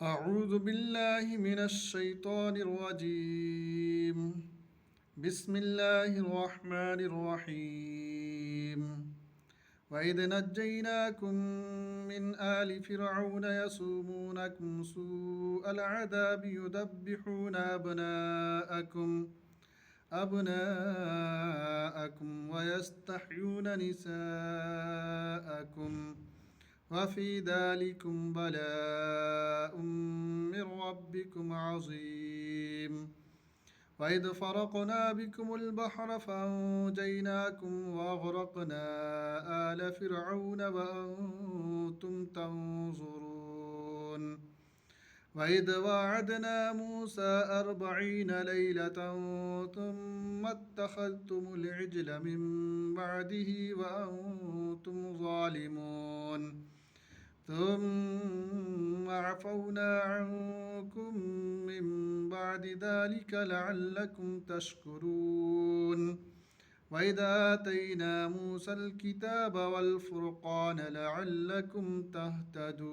أعوذ بالله من الشيطان الرجيم. بسم الله الرحمن الرحيم. وإذ نجيناكم من آل فرعون يسومونكم سوء العذاب يذبحون أبناءكم ويستحيون نساءكم وفي ذلكم بلاء من ربكم عظيم. وإذ فرقنا بكم البحر فأنجيناكم وأغرقنا آل فرعون وأنتم تنظرون. وإذ وعدنا موسى 40 ليلة ثم اتخذتم العجل من بعده وأنتم ظالمون. ثم عفونا عنكم من بعد ذلك لعلكم تشكرون. وإذا آتينا موسى الكتاب والفرقان لعلكم تهتدون.